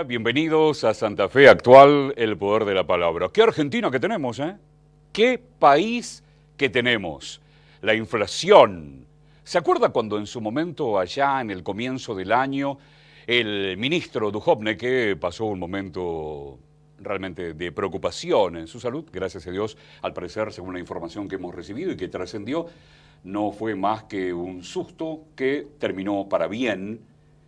Bienvenidos a Santa Fe Actual, el poder de la palabra. ¡Qué Argentina que tenemos, eh! ¡Qué país que tenemos! La inflación. ¿Se acuerda cuando en su momento, allá en el comienzo del año, el ministro Dujovne pasó un momento realmente de preocupación en su salud? Gracias a Dios, al parecer, según la información que hemos recibido y que trascendió, no fue más que un susto que terminó para bien.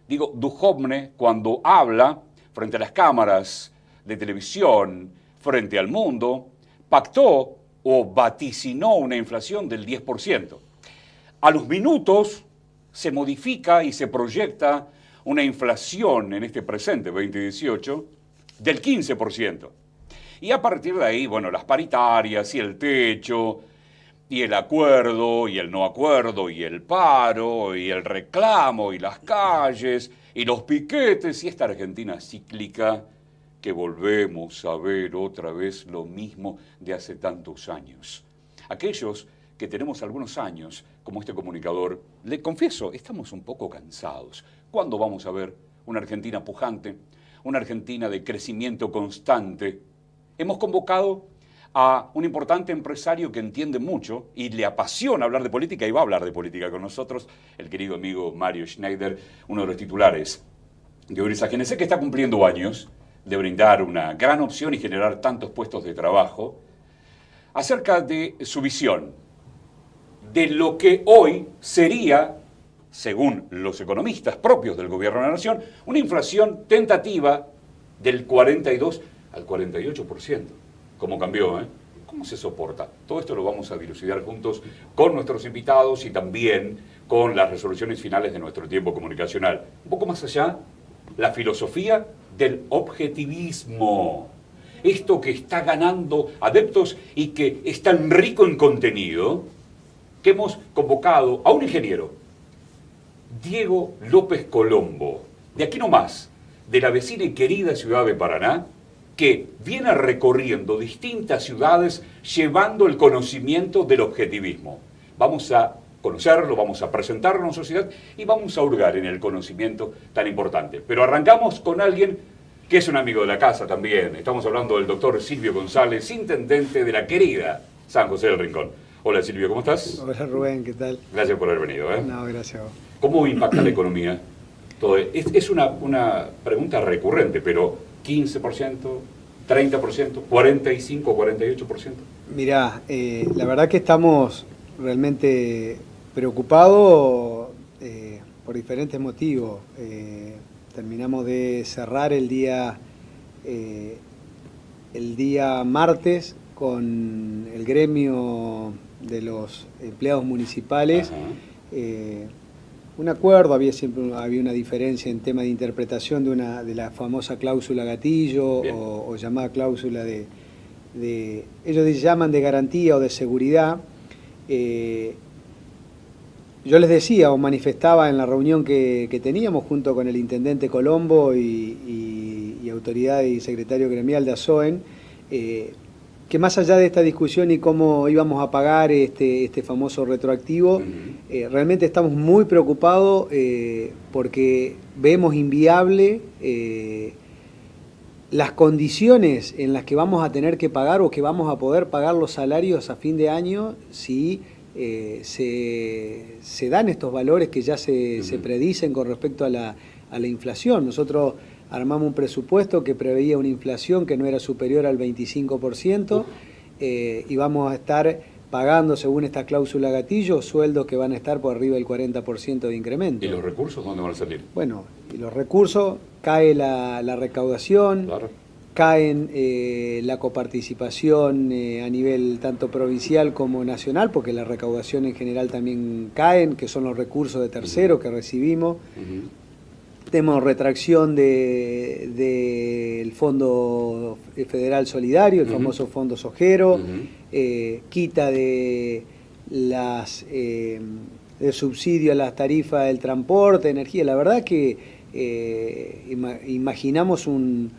Digo, Dujovne, cuando habla frente a las cámaras de televisión, frente al mundo, pactó o vaticinó una inflación del 10%. A los minutos se modifica y se proyecta una inflación en este presente 2018 del 15%. Y a partir de ahí, bueno, las paritarias y el techo, y el acuerdo, y el no acuerdo, y el paro, y el reclamo, y las calles, y los piquetes, y esta Argentina cíclica que volvemos a ver otra vez lo mismo de hace tantos años. Aquellos que tenemos algunos años, como este comunicador, le confieso, estamos un poco cansados. ¿Cuándo vamos a ver una Argentina pujante, una Argentina de crecimiento constante? Hemos convocado a un importante empresario que entiende mucho y le apasiona hablar de política y va a hablar de política con nosotros, el querido amigo Mario Schneider, uno de los titulares de Urisa GNC, que está cumpliendo años de brindar una gran opción y generar tantos puestos de trabajo, acerca de su visión de lo que hoy sería, según los economistas propios del gobierno de la nación, una inflación tentativa del 42 al 48%. ¿Cómo cambió, eh? ¿Cómo se soporta? Todo esto lo vamos a dilucidar juntos con nuestros invitados y también con las resoluciones finales de nuestro tiempo comunicacional. Un poco más allá, la filosofía del objetivismo. Esto que está ganando adeptos y que es tan rico en contenido que hemos convocado a un ingeniero, Diego López Colombo, de aquí nomás, de la vecina y querida ciudad de Paraná, que viene recorriendo distintas ciudades llevando el conocimiento del objetivismo. Vamos a conocerlo, vamos a presentarlo en la sociedad y vamos a hurgar en el conocimiento tan importante. Pero arrancamos con alguien que es un amigo de la casa también. Estamos hablando del doctor Silvio González, intendente de la querida San José del Rincón. Hola Silvio, ¿cómo estás? Hola Rubén, ¿qué tal? Gracias por haber venido. No, gracias a vos. ¿Cómo impacta la economía? Todo es una pregunta recurrente, pero 15%, 30%, 45%, 48%. Mirá, la verdad que estamos realmente preocupados por diferentes motivos. Terminamos de cerrar el día martes con el gremio de los empleados municipales. Un acuerdo, había una diferencia en tema de interpretación de la famosa cláusula gatillo o llamada cláusula de ellos llaman de garantía o de seguridad. Yo les decía o manifestaba en la reunión que teníamos junto con el intendente Colombo y autoridad y secretario gremial de ASOEN, que más allá de esta discusión y cómo íbamos a pagar este famoso retroactivo, realmente estamos muy preocupados porque vemos inviable las condiciones en las que vamos a tener que pagar o que vamos a poder pagar los salarios a fin de año si se dan estos valores que ya se predicen con respecto a la inflación. Nosotros armamos un presupuesto que preveía una inflación que no era superior al 25% y vamos a estar pagando, según esta cláusula gatillo, sueldos que van a estar por arriba del 40% de incremento. ¿Y los recursos dónde van a salir? Bueno, y los recursos, cae la recaudación, Claro. caen la coparticipación a nivel tanto provincial como nacional, porque la recaudación en general también caen, que son los recursos de terceros que recibimos. Tenemos retracción del Fondo Federal Solidario, el famoso Fondo Sojero, quita de subsidio a las tarifas del transporte, energía. La verdad que imaginamos un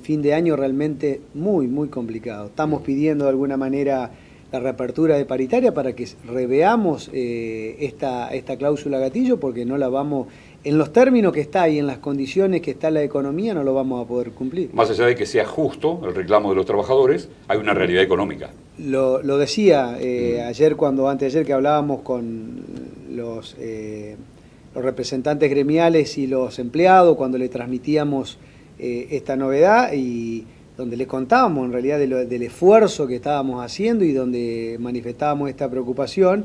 fin de año realmente muy, muy complicado. Estamos pidiendo de alguna manera la reapertura de paritaria para que reveamos esta cláusula gatillo, porque no la vamos, en los términos que está y en las condiciones que está la economía, no lo vamos a poder cumplir. Más allá de que sea justo el reclamo de los trabajadores, hay una realidad económica. Lo decía anteayer que hablábamos con los representantes gremiales y los empleados, cuando le transmitíamos esta novedad, y donde les contábamos en realidad del esfuerzo que estábamos haciendo y donde manifestábamos esta preocupación.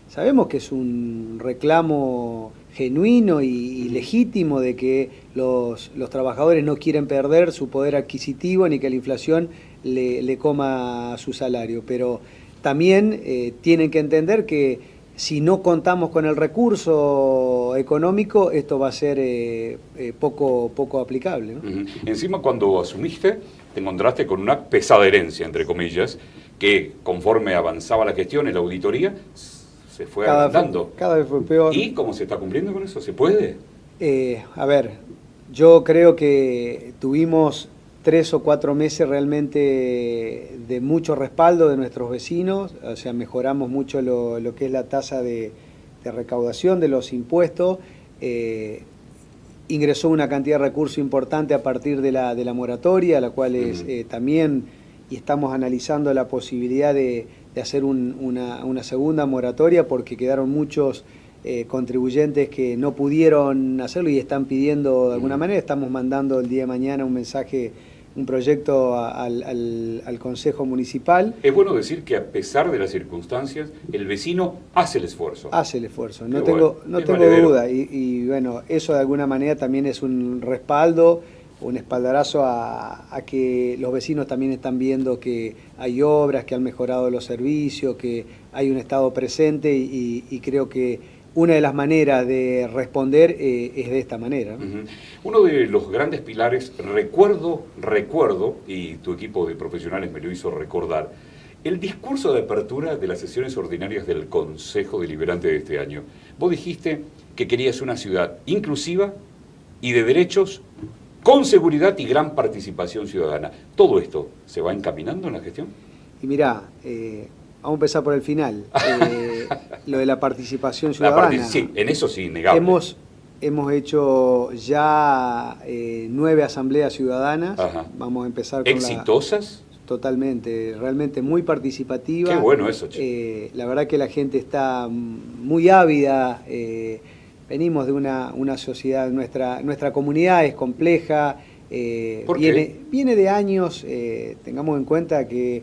Sabemos que es un reclamo genuino y legítimo de que los trabajadores no quieren perder su poder adquisitivo ni que la inflación le coma su salario, pero también tienen que entender que si no contamos con el recurso económico, esto va a ser poco aplicable, ¿no? Encima, cuando asumiste, te encontraste con una pesada herencia, entre comillas, que conforme avanzaba la gestión en la auditoría, se fue agrandando. Cada vez fue peor. ¿Y cómo se está cumpliendo con eso? ¿Se puede? A ver, yo creo que tuvimos 3 o 4 meses realmente de mucho respaldo de nuestros vecinos, o sea, mejoramos mucho lo que es la tasa de recaudación de los impuestos, ingresó una cantidad de recursos importante a partir de la moratoria, la cual también, y estamos analizando la posibilidad de hacer una segunda moratoria, porque quedaron muchos contribuyentes que no pudieron hacerlo y están pidiendo de alguna manera. Estamos mandando el día de mañana un mensaje, un proyecto al Consejo Municipal. Es bueno decir que a pesar de las circunstancias, el vecino hace el esfuerzo. Hace el esfuerzo, no tengo duda. Y bueno, eso de alguna manera también es un respaldo, un espaldarazo a que los vecinos también están viendo que hay obras, que han mejorado los servicios, que hay un Estado presente, y creo que una de las maneras de responder es de esta manera, ¿no? Uno de los grandes pilares, recuerdo, y tu equipo de profesionales me lo hizo recordar, el discurso de apertura de las sesiones ordinarias del Consejo Deliberante de este año. Vos dijiste que querías una ciudad inclusiva y de derechos, con seguridad y gran participación ciudadana. ¿Todo esto se va encaminando en la gestión? Y mirá, vamos a empezar por el final. Lo de la participación ciudadana. Sí, en eso sí, innegable. Hemos hecho ya 9 asambleas ciudadanas. Ajá. Vamos a empezar con ¿exitosas? Totalmente, realmente muy participativa. Qué bueno eso, che. La verdad que la gente está muy ávida. Venimos de una sociedad, nuestra comunidad es compleja. ¿Por qué? Viene de años, tengamos en cuenta que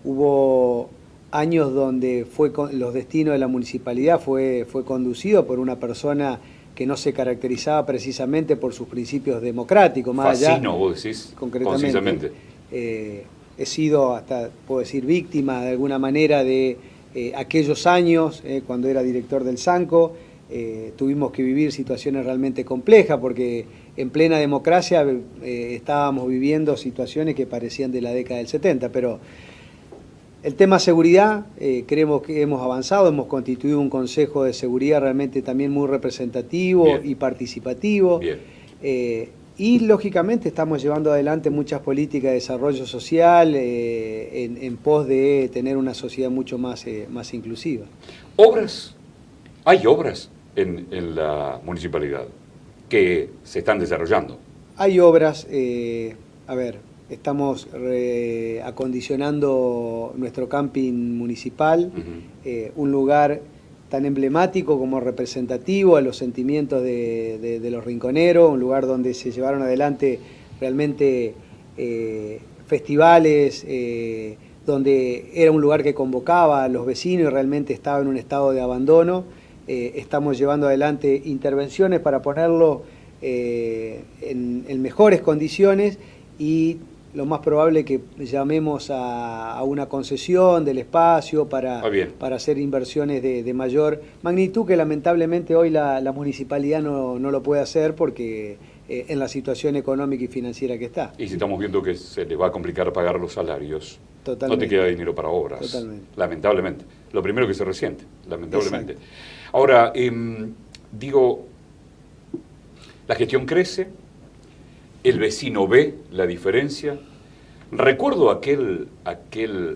hubo años donde los destinos de la municipalidad fue conducido por una persona que no se caracterizaba precisamente por sus principios democráticos. Fascino, vos decís, concisamente. He sido, hasta puedo decir, víctima de alguna manera de aquellos años, cuando era director del Sanco. Tuvimos que vivir situaciones realmente complejas, porque en plena democracia estábamos viviendo situaciones que parecían de la década del 70, pero el tema seguridad, creemos que hemos avanzado, hemos constituido un Consejo de Seguridad realmente también muy representativo. Bien. Y participativo. Bien. Y lógicamente estamos llevando adelante muchas políticas de desarrollo social en pos de tener una sociedad mucho más inclusiva. ¿Obras? ¿Hay obras en la municipalidad que se están desarrollando? Hay obras, estamos acondicionando nuestro camping municipal, un lugar tan emblemático como representativo a los sentimientos de los rinconeros, un lugar donde se llevaron adelante realmente festivales, donde era un lugar que convocaba a los vecinos y realmente estaba en un estado de abandono. Estamos llevando adelante intervenciones para ponerlo en mejores condiciones, y lo más probable es que llamemos a una concesión del espacio para hacer inversiones de mayor magnitud, que lamentablemente hoy la municipalidad no lo puede hacer porque en la situación económica y financiera que está. Y si estamos viendo que se le va a complicar pagar los salarios, totalmente, no te queda dinero para obras. Totalmente. Lamentablemente. Lo primero que se resiente, lamentablemente. Exacto. Ahora, digo, la gestión crece, el vecino ve la diferencia. Recuerdo aquel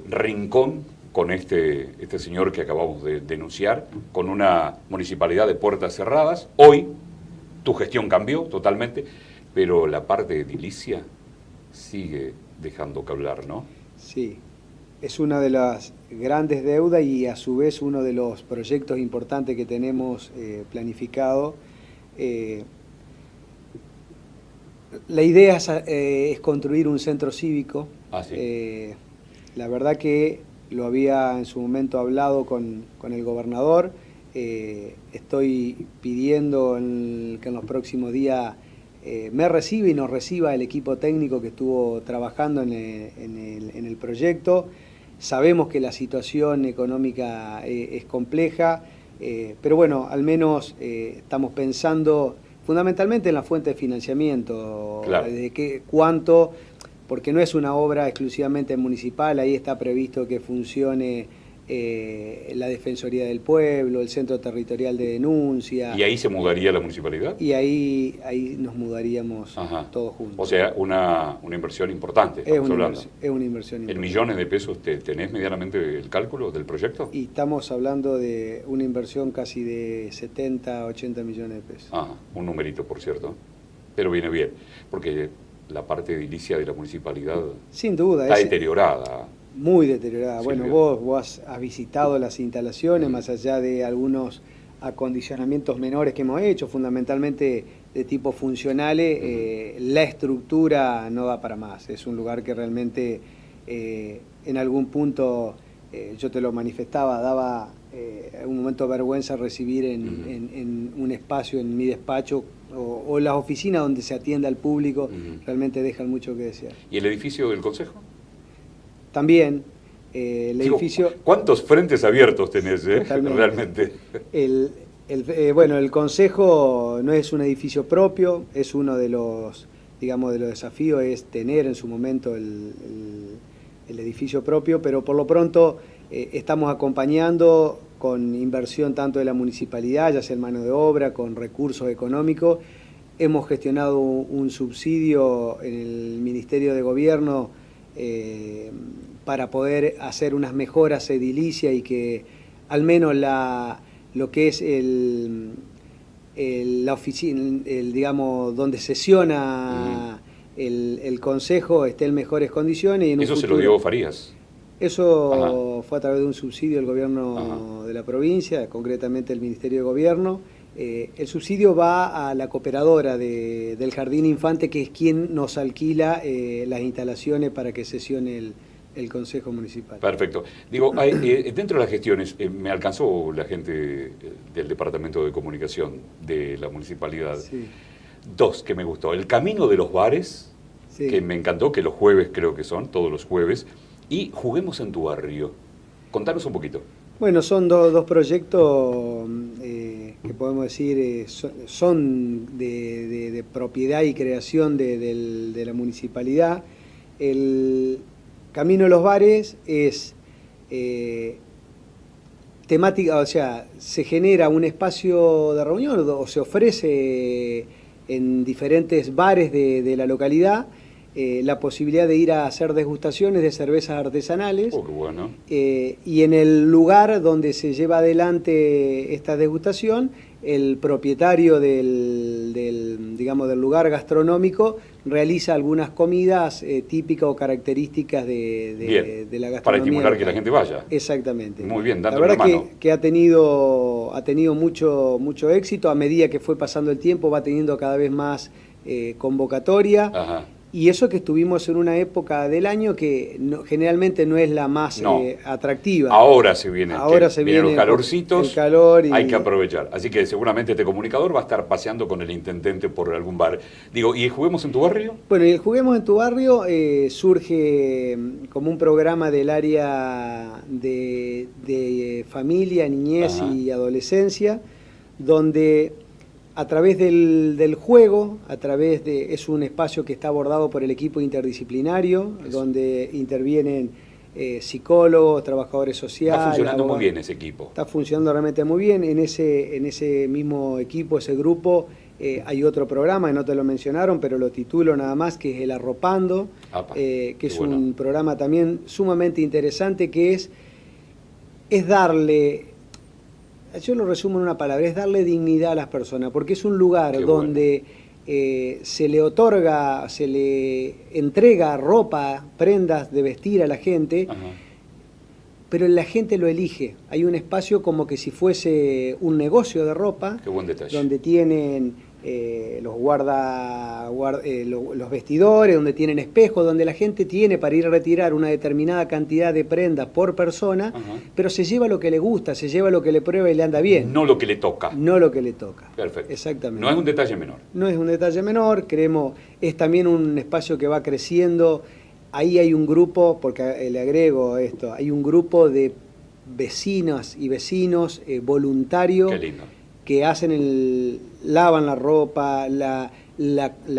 rincón con este señor que acabamos de denunciar, con una municipalidad de puertas cerradas. Hoy tu gestión cambió totalmente, pero la parte edilicia sigue dejando que hablar, ¿no? Sí, es una de las grandes deudas y a su vez uno de los proyectos importantes que tenemos planificado. La idea es construir un centro cívico. ¿Sí? La verdad que lo había en su momento hablado con el gobernador. Estoy pidiendo que en los próximos días me reciba y nos reciba el equipo técnico que estuvo trabajando en el proyecto. Sabemos que la situación económica es compleja, pero bueno, al menos estamos pensando fundamentalmente en la fuente de financiamiento, claro, de cuánto, porque no es una obra exclusivamente municipal, ahí está previsto que funcione la Defensoría del Pueblo, el Centro Territorial de Denuncia. ¿Y ahí se mudaría la municipalidad? Y ahí nos mudaríamos todos juntos. O sea, una inversión importante, es una inversión importante. ¿En millones de pesos tenés medianamente el cálculo del proyecto? Y estamos hablando de una inversión casi de 70, 80 millones de pesos. Un numerito, por cierto. Pero viene bien, porque la parte edilicia de la municipalidad sin duda está deteriorada. Muy deteriorada. Sí, bueno, vos has visitado las instalaciones, más allá de algunos acondicionamientos menores que hemos hecho, fundamentalmente de tipo funcionales, la estructura no da para más. Es un lugar que realmente en algún punto, yo te lo manifestaba, daba en un momento vergüenza recibir en un espacio, en mi despacho, o las oficinas donde se atiende al público, realmente dejan mucho que desear. ¿Y el edificio del Consejo? También, edificio... ¿Cuántos frentes abiertos tenés, realmente? Bueno, el Consejo no es un edificio propio, es uno de los, digamos, de los desafíos, es tener en su momento el edificio propio, pero por lo pronto estamos acompañando con inversión tanto de la municipalidad, ya sea en mano de obra, con recursos económicos. Hemos gestionado un subsidio en el Ministerio de Gobierno para poder hacer unas mejoras edilicias y que al menos lo que es la oficina, digamos, donde sesiona el Consejo esté en mejores condiciones. Y en ¿Eso se lo dio Farías? Eso fue a través de un subsidio del gobierno de la provincia, concretamente el Ministerio de Gobierno. El subsidio va a la cooperadora del Jardín Infante, que es quien nos alquila las instalaciones para que sesione el Consejo Municipal. Perfecto. Digo, dentro de las gestiones, me alcanzó la gente del Departamento de Comunicación de la Municipalidad. Sí. Dos que me gustó. El Camino de los Bares, sí, que me encantó, que los jueves creo que son, todos los jueves, y Juguemos en tu Barrio. Contanos un poquito. Bueno, son dos proyectos que podemos decir son de propiedad y creación de la municipalidad. El Camino de los Bares es temática, o sea, se genera un espacio de reunión o se ofrece en diferentes bares de la localidad la posibilidad de ir a hacer degustaciones de cervezas artesanales. Oh, qué bueno. Y en el lugar donde se lleva adelante esta degustación, el propietario digamos, del lugar gastronómico realiza algunas comidas típicas o características de la gastronomía. Para estimular local. Que la gente vaya. Exactamente. Muy bien, dándole la verdad una mano. que ha tenido mucho éxito. A medida que fue pasando el tiempo va teniendo cada vez más convocatoria. Ajá. Y eso que estuvimos en una época del año que generalmente no es la más atractiva. Ahora se viene, vienen los calorcitos, el calor y hay que aprovechar. Así que seguramente este comunicador va a estar paseando con el intendente por algún bar. Digo, ¿y el Juguemos en tu barrio? Bueno, y el Juguemos en tu barrio surge como un programa del área de familia, niñez y adolescencia, donde a través del juego, es un espacio que está abordado por el equipo interdisciplinario, donde intervienen psicólogos, trabajadores sociales. Está funcionando muy bien ese equipo. Está funcionando realmente muy bien. En ese mismo equipo, ese grupo, hay otro programa, que no te lo mencionaron, pero lo titulo nada más, que es El Arropando, que es un programa también sumamente interesante, que es darle... Yo lo resumo en una palabra, es darle dignidad a las personas, porque es un lugar donde se le otorga, se le entrega ropa, prendas de vestir a la gente, pero la gente lo elige. Hay un espacio como que si fuese un negocio de ropa, qué buen detalle, donde tienen los vestidores, donde tienen espejos, donde la gente tiene para ir a retirar una determinada cantidad de prendas por persona, pero se lleva lo que le gusta, se lleva lo que le prueba y le anda bien. No lo que le toca. No lo que le toca. Perfecto. Exactamente. No es un detalle menor. No es un detalle menor, creemos, es también un espacio que va creciendo. Ahí hay un grupo, porque le agrego esto, hay un grupo de vecinas y vecinos voluntarios. Qué lindo. Que lavan la ropa, la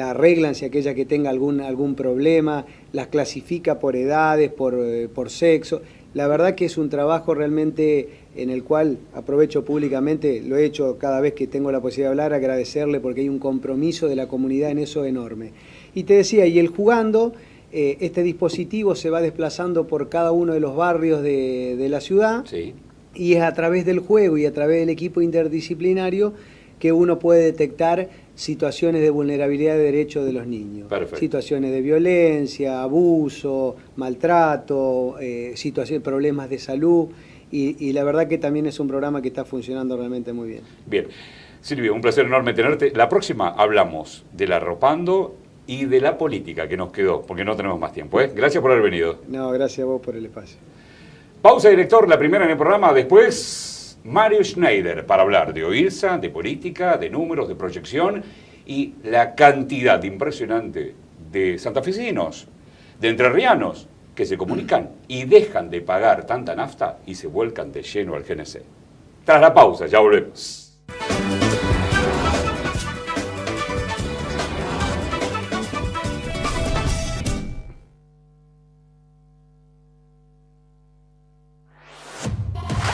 arreglan si aquella que tenga algún problema, las clasifica por edades, por sexo. La verdad que es un trabajo realmente en el cual aprovecho públicamente, lo he hecho cada vez que tengo la posibilidad de hablar, agradecerle porque hay un compromiso de la comunidad en eso enorme. Y te decía, y el Jugando, este dispositivo se va desplazando por cada uno de los barrios de la ciudad. Sí. Y es a través del juego y a través del equipo interdisciplinario que uno puede detectar situaciones de vulnerabilidad de derechos de los niños. Perfecto. Situaciones de violencia, abuso, maltrato, problemas de salud. Y la verdad que también es un programa que está funcionando realmente muy bien. Bien. Silvio, un placer enorme tenerte. La próxima hablamos del Arropando y de la política que nos quedó, porque no tenemos más tiempo. Gracias por haber venido. No, gracias a vos por el espacio. Pausa, director, la primera en el programa. Después, Mario Schneider, para hablar de OIRSA, de política, de números, de proyección y la cantidad impresionante de santafesinos, de entrerrianos, que se comunican y dejan de pagar tanta nafta y se vuelcan de lleno al GNC. Tras la pausa, ya volvemos.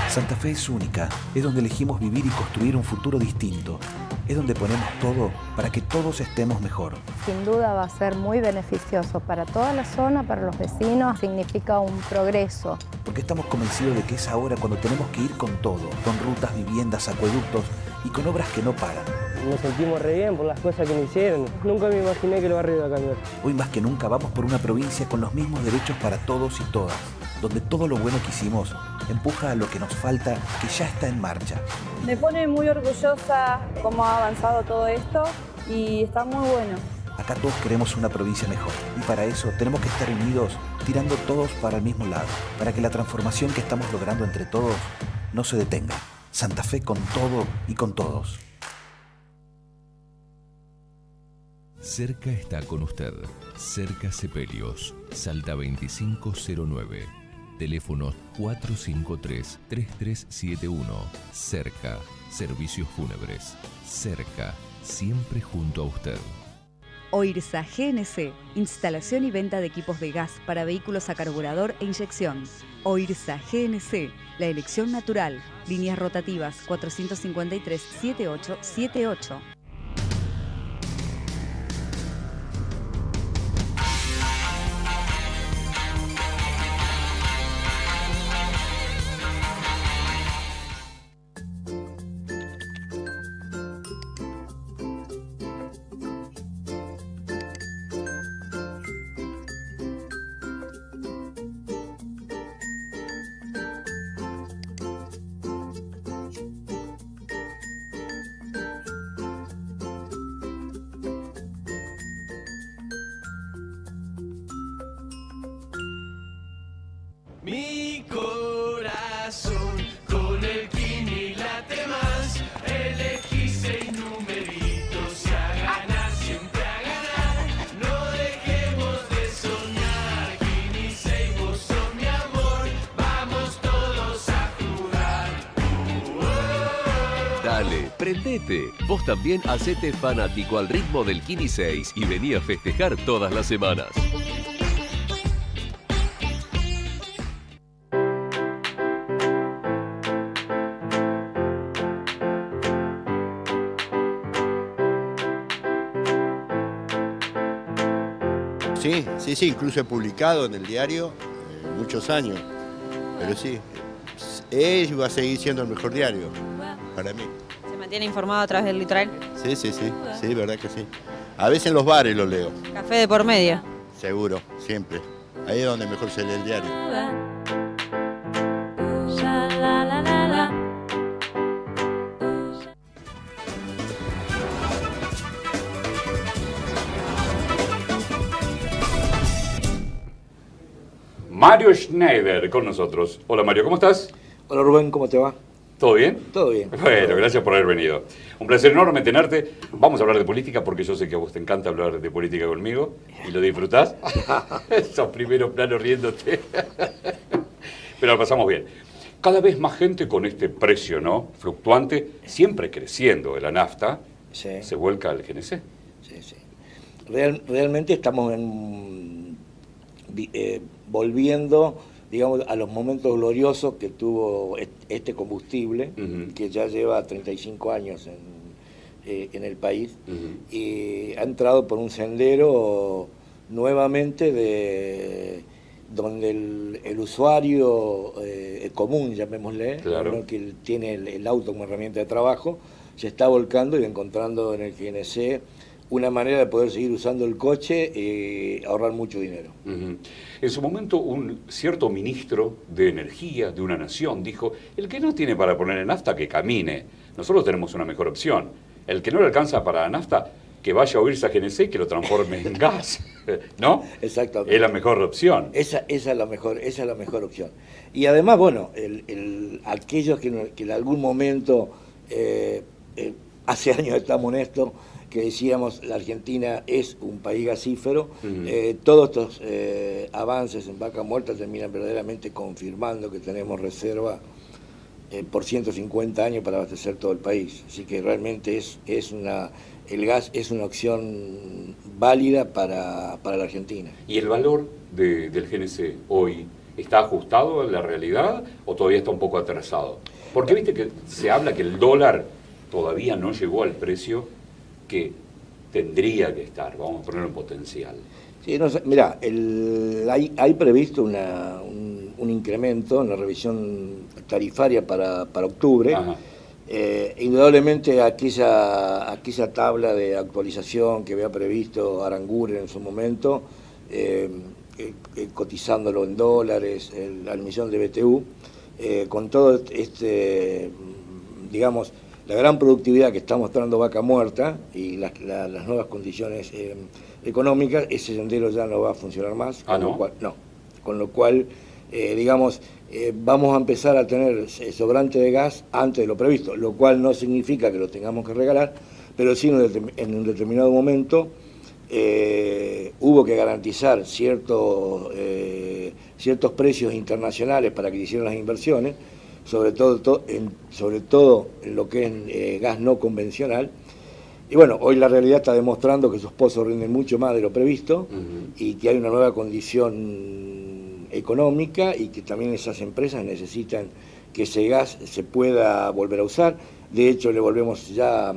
Santa Fe es única, es donde elegimos vivir y construir un futuro distinto. Es donde ponemos todo para que todos estemos mejor. Sin duda va a ser muy beneficioso para toda la zona, para los vecinos, significa un progreso. Porque estamos convencidos de que es ahora cuando tenemos que ir con todo, con rutas, viviendas, acueductos y con obras que no paran. Nos sentimos re bien por las cosas que nos hicieron. Nunca me imaginé que el barrio iba a cambiar. Hoy más que nunca vamos por una provincia con los mismos derechos para todos y todas, donde todo lo bueno que hicimos empuja a lo que nos falta, que ya está en marcha. Me pone muy orgullosa cómo ha avanzado todo esto y está muy bueno. Acá todos queremos una provincia mejor y para eso tenemos que estar unidos, tirando todos para el mismo lado, para que la transformación que estamos logrando entre todos no se detenga. Santa Fe con todo y con todos. Cerca está con usted. Cerca Sepelios, Salta 2509. Teléfono 453-3371. Cerca, servicios fúnebres. Cerca, siempre junto a usted. OIRSA GNC, instalación y venta de equipos de gas para vehículos a carburador e inyección. OIRSA GNC, la elección natural. Líneas rotativas 453-7878. Dale, prendete. Vos también hacete fanático al ritmo del Kini 6 y vení a festejar todas las semanas. Sí, incluso he publicado en el diario muchos años, pero sí, es y va a seguir siendo el mejor diario para mí. ¿Se mantiene informado a través del litoral? Sí, verdad que sí. A veces en los bares lo leo. ¿Café de por medio? Seguro, siempre. Ahí es donde mejor se lee el diario. Mario Schneider con nosotros. Hola Mario, ¿cómo estás? Hola Rubén, ¿cómo te va? ¿Todo bien? Todo bien. Bueno, gracias por haber venido. Un placer enorme tenerte. Vamos a hablar de política porque yo sé que a vos te encanta hablar de política conmigo y lo disfrutás. Esos primeros planos riéndote. Pero lo pasamos bien. Cada vez más gente con este precio, ¿no? Fluctuante, siempre creciendo de la nafta, sí, se vuelca al GNC. Sí. Realmente estamos volviendo, digamos, a los momentos gloriosos que tuvo este combustible, que ya lleva 35 años en el país, y ha entrado por un sendero nuevamente donde el usuario común, llamémosle, claro, ¿no?, que tiene el auto como herramienta de trabajo, se está volcando y encontrando en el GNC una manera de poder seguir usando el coche y ahorrar mucho dinero. En su momento, un cierto ministro de Energía de una nación dijo, el que no tiene para poner en nafta, que camine. Nosotros tenemos una mejor opción. El que no le alcanza para la nafta, que vaya a oírse a GNC y que lo transforme en gas. ¿No? Exactamente. Es la mejor opción. Esa es la mejor opción. Y además, bueno, aquellos que en algún momento, hace años estamos en esto, que decíamos la Argentina es un país gasífero, todos estos avances en Vaca Muerta terminan verdaderamente confirmando que tenemos reserva por 150 años para abastecer todo el país. Así que realmente el gas es una opción válida para la Argentina. ¿Y el valor del GNC hoy está ajustado a la realidad o todavía está un poco atrasado? Porque viste que se habla que el dólar todavía no llegó al precio que tendría que estar, vamos a ponerlo en potencial. Sí, mirá, hay previsto un incremento en la revisión tarifaria para octubre. Indudablemente aquella tabla de actualización que había previsto Aranguren en su momento, cotizándolo en dólares, la emisión de BTU, con todo digamos, la gran productividad que está mostrando Vaca Muerta y las nuevas condiciones económicas, ese sendero ya no va a funcionar más. Con lo cual, digamos, vamos a empezar a tener sobrante de gas antes de lo previsto, lo cual no significa que lo tengamos que regalar, pero sí en un determinado momento hubo que garantizar ciertos precios internacionales para que hicieran las inversiones, sobre todo en lo que es gas no convencional. Y bueno, hoy la realidad está demostrando que esos pozos rinden mucho más de lo previsto y que hay una nueva condición económica y que también esas empresas necesitan que ese gas se pueda volver a usar. De hecho, le volvemos ya a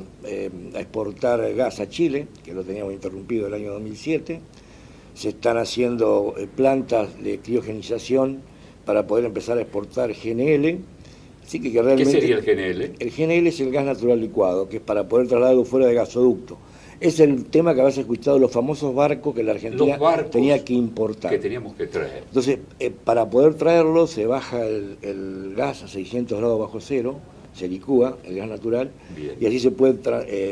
exportar gas a Chile, que lo teníamos interrumpido el año 2007. Se están haciendo plantas de criogenización para poder empezar a exportar GNL. Así que realmente, ¿qué sería el GNL? El GNL es el gas natural licuado, que es para poder trasladarlo fuera de gasoducto. Es el tema que habéis escuchado, los famosos barcos que la Argentina tenía que importar. Que teníamos que traer. Entonces, para poder traerlo, se baja el gas a 600 grados bajo cero, se licúa el gas natural, y así se puede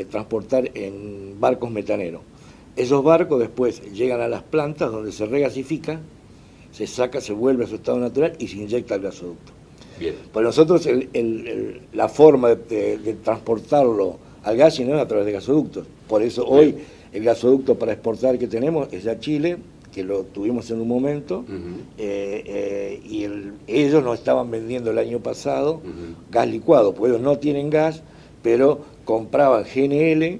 transportar en barcos metaneros. Esos barcos después llegan a las plantas donde se regasifica, se saca, se vuelve a su estado natural y se inyecta al gasoducto. Bien. Pues nosotros la forma de transportarlo al gas no es a través de gasoductos. Por eso hoy el gasoducto para exportar que tenemos es a Chile, que lo tuvimos en un momento, y ellos nos estaban vendiendo el año pasado gas licuado, pues ellos no tienen gas, pero compraba GNL,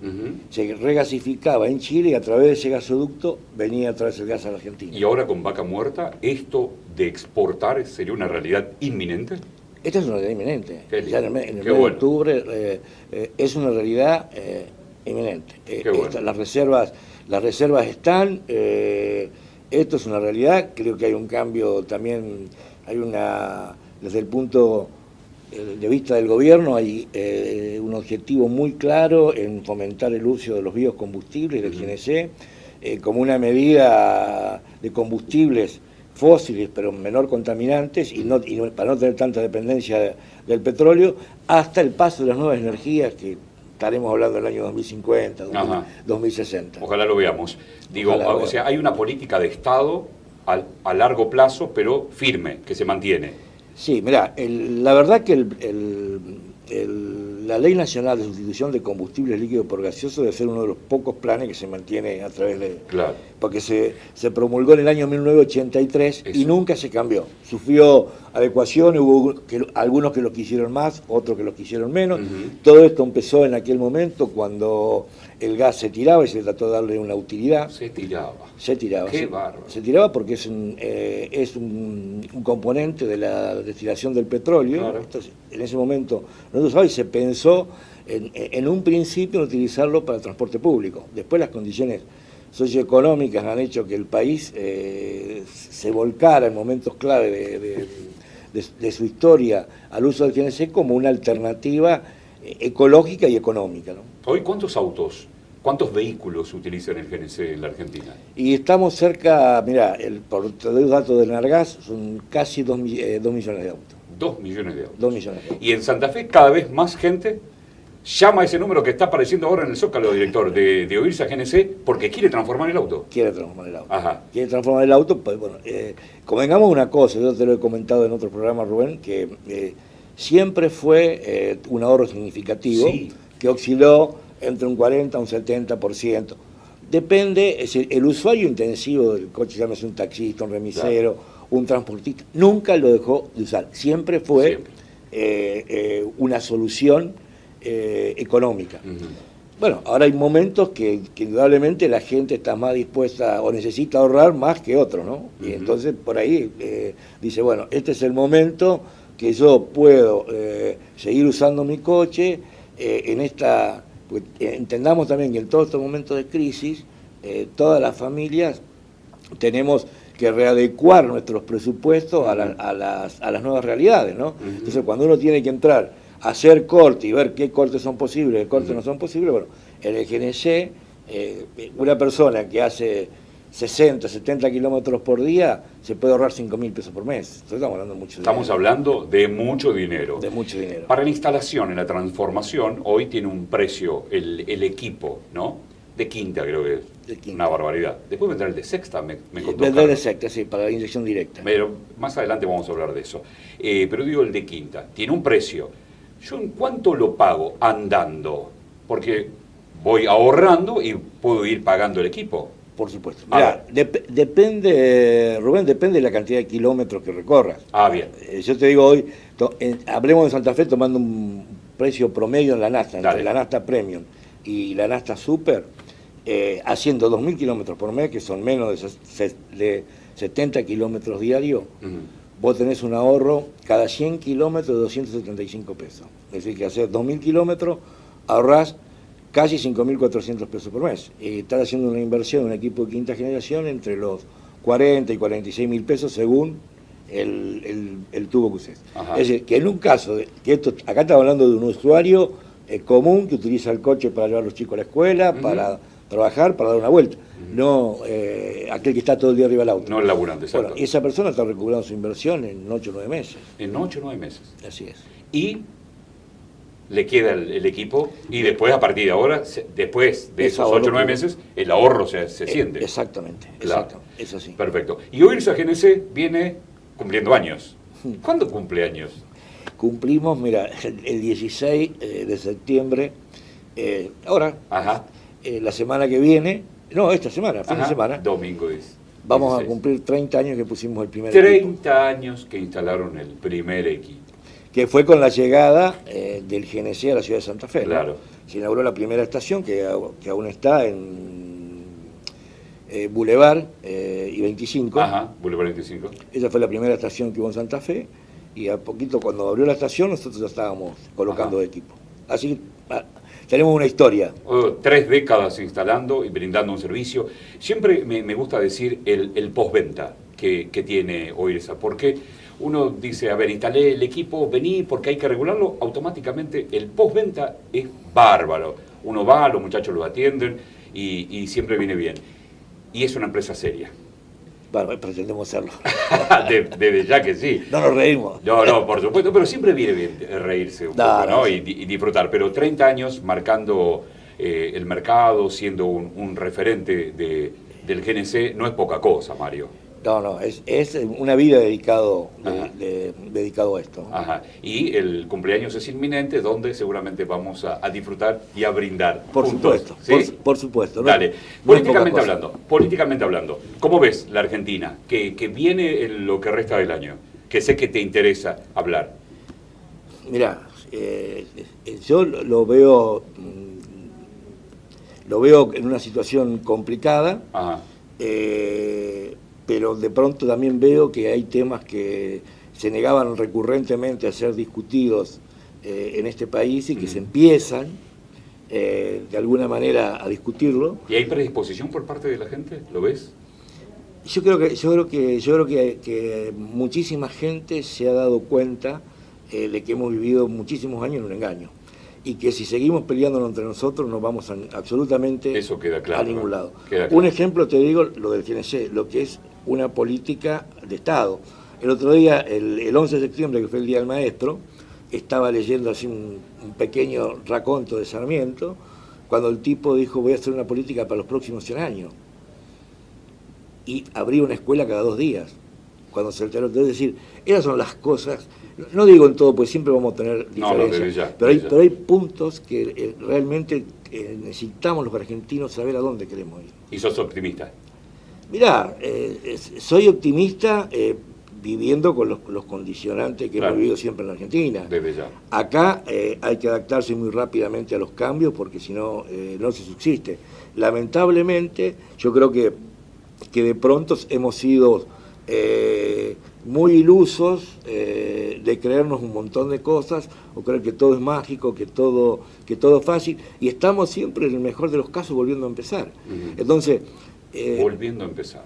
se regasificaba en Chile y a través de ese gasoducto venía a través del gas a la Argentina. ¿Y ahora con Vaca Muerta, esto de exportar sería una realidad inminente? Esta es una realidad inminente. Ya en el mes de bueno. octubre es una realidad inminente. Bueno. Las reservas están, esto es una realidad, creo que hay un cambio también, desde el punto de vista del gobierno, hay un objetivo muy claro en fomentar el uso de los biocombustibles del GNC, como una medida de combustibles fósiles pero menor contaminantes y para no tener tanta dependencia del petróleo, hasta el paso de las nuevas energías que estaremos hablando del año 2050, 2060. Ojalá lo veamos. Digo, o sea, hay una política de Estado a largo plazo, pero firme, que se mantiene. Sí, mirá, la verdad que la Ley Nacional de Sustitución de Combustibles Líquidos por Gaseoso debe ser uno de los pocos planes que se mantiene a través de... Claro. Porque se promulgó en el año 1983 y nunca se cambió. Sufrió adecuaciones, hubo algunos que lo quisieron más, otros que lo quisieron menos. Todo esto empezó en aquel momento cuando el gas se tiraba y se trató de darle una utilidad. Se tiraba. Qué bárbaro. Se tiraba porque es un componente de la destilación del petróleo. Claro. Entonces, en ese momento no se sabe y se pensó en un principio en utilizarlo para el transporte público. Después las condiciones socioeconómicas han hecho que el país se volcara en momentos clave de su historia al uso del GNC como una alternativa ecológica y económica, ¿no? Hoy, ¿cuántos vehículos utilizan el GNC en la Argentina? Y estamos cerca, mirá, por los datos del Nargas, son casi 2 millones de autos. 2 millones de autos. 2 millones de autos. Y en Santa Fe cada vez más gente llama a ese número que está apareciendo ahora en el Zócalo, director, de oírse a GNC, porque quiere transformar el auto. Quiere transformar el auto. Ajá. Quiere transformar el auto, pues bueno, convengamos una cosa, yo te lo he comentado en otro programa, Rubén, que siempre fue un ahorro significativo, sí, que osciló entre un 40 a un 70%. Depende, es decir, el usuario intensivo del coche, llámese un taxista, un remisero, claro, un transportista, nunca lo dejó de usar. Siempre fue una solución económica. Bueno, ahora hay momentos que indudablemente la gente está más dispuesta o necesita ahorrar más que otros, ¿no? Y entonces por ahí dice, bueno, este es el momento que yo puedo seguir usando mi coche en esta... Pues, entendamos también que en todos estos momentos de crisis, todas las familias tenemos que readecuar nuestros presupuestos a las nuevas realidades, ¿no? Entonces, cuando uno tiene que entrar a hacer corte y ver qué cortes son posibles, qué cortes no son posibles, bueno, en el GNC, una persona que hace 60, 70 kilómetros por día se puede ahorrar 5.000 pesos por mes. Entonces estamos hablando de mucho dinero. Estamos hablando de mucho dinero. De mucho dinero. Para la instalación, en la transformación, hoy tiene un precio el equipo, ¿no? De quinta, creo que es. De quinta. Una barbaridad. Después vendrá el de sexta, me contó. Vendrá el de sexta, sí, para la inyección directa. Pero más adelante vamos a hablar de eso. Pero digo el de quinta. Tiene un precio. ¿Yo en cuánto lo pago andando? Porque voy ahorrando y puedo ir pagando el equipo. Por supuesto. Mirá, depende, Rubén, depende de la cantidad de kilómetros que recorras. Bien. Yo te digo hoy, hablemos de Santa Fe tomando un precio promedio en la nafta, entre la nafta Premium y la nafta Super, haciendo 2.000 kilómetros por mes, que son menos de 70 kilómetros diarios, vos tenés un ahorro cada 100 kilómetros de 275 pesos. Es decir, que hacer 2.000 kilómetros, ahorrás casi 5.400 pesos por mes. Y estás haciendo una inversión en un equipo de quinta generación entre los 40 y 46.000 pesos según el tubo que uses. Es decir, que en un caso, acá estamos hablando de un usuario común que utiliza el coche para llevar a los chicos a la escuela, para trabajar, para dar una vuelta. No aquel que está todo el día arriba del auto. No el laburante, exacto. Bueno, esa persona está recuperando su inversión en 8 o 9 meses. En 8 o 9 meses. Así es. Y le queda el equipo y después, a partir de ahora, después de esos 8 o 9 meses, el ahorro se siente. Exactamente, claro. Exactamente, eso sí. Perfecto. Y hoy a GNC viene cumpliendo años. ¿Cuándo cumple años? Cumplimos, mira, el 16 de septiembre, ahora, la semana que viene, no, esta semana, fin de semana. Domingo es. Vamos 16. A cumplir 30 años que pusimos el primer 30 equipo. 30 años que instalaron el primer equipo. que fue con la llegada del GNC a la ciudad de Santa Fe. Claro. ¿no? Se inauguró la primera estación, que aún está en Boulevard y 25. Ajá, Boulevard 25. Esa fue la primera estación que hubo en Santa Fe, y a poquito cuando abrió la estación nosotros ya estábamos colocando equipo. Así que tenemos una historia. 3 décadas instalando y brindando un servicio. Siempre me gusta decir el postventa que tiene OIRSA, porque uno dice, a ver, instalé el equipo, vení porque hay que regularlo, automáticamente el postventa es bárbaro. Uno va, los muchachos lo atienden y siempre viene bien. Y es una empresa seria. Bueno, pretendemos serlo. Desde ya que sí. No nos reímos. No, por supuesto, pero siempre viene bien reírse un poco, ¿no? Y disfrutar. Pero 30 años marcando el mercado, siendo un referente del GNC, no es poca cosa, Mario. No, es una vida dedicado a esto. Ajá. Y el cumpleaños es inminente, donde seguramente vamos a disfrutar y a brindar. Por juntos, supuesto, ¿sí? por supuesto. Dale. Políticamente hablando, ¿cómo ves la Argentina? Que viene en lo que resta del año, que sé que te interesa hablar. Mirá, yo lo veo en una situación complicada. Ajá. Pero de pronto también veo que hay temas que se negaban recurrentemente a ser discutidos en este país y que se empiezan de alguna manera a discutirlo. ¿Y hay predisposición por parte de la gente? ¿Lo ves? Yo creo que muchísima gente se ha dado cuenta de que hemos vivido muchísimos años en un engaño. Y que si seguimos peleándonos entre nosotros no vamos absolutamente Eso queda claro, a ningún lado. Queda claro. Un ejemplo te digo, lo del GNC, lo que es una política de Estado. El otro día, el 11 de septiembre, que fue el Día del Maestro, estaba leyendo así un pequeño raconto de Sarmiento, cuando el tipo dijo, voy a hacer una política para los próximos 100 años. Y abría una escuela cada 2 días, cuando se enteró. Es decir, esas son las cosas. No digo en todo, pues siempre vamos a tener diferencias, pero hay puntos que realmente necesitamos los argentinos saber a dónde queremos ir. ¿Y sos optimista? Mirá, soy optimista viviendo con los condicionantes que hemos vivido siempre en la Argentina. Desde ya. Acá hay que adaptarse muy rápidamente a los cambios porque si no, no se subsiste. Lamentablemente, yo creo que de pronto hemos sido muy ilusos de creernos un montón de cosas o creer que todo es mágico, que todo es fácil, y estamos siempre en el mejor de los casos volviendo a empezar. Entonces, volviendo a empezar.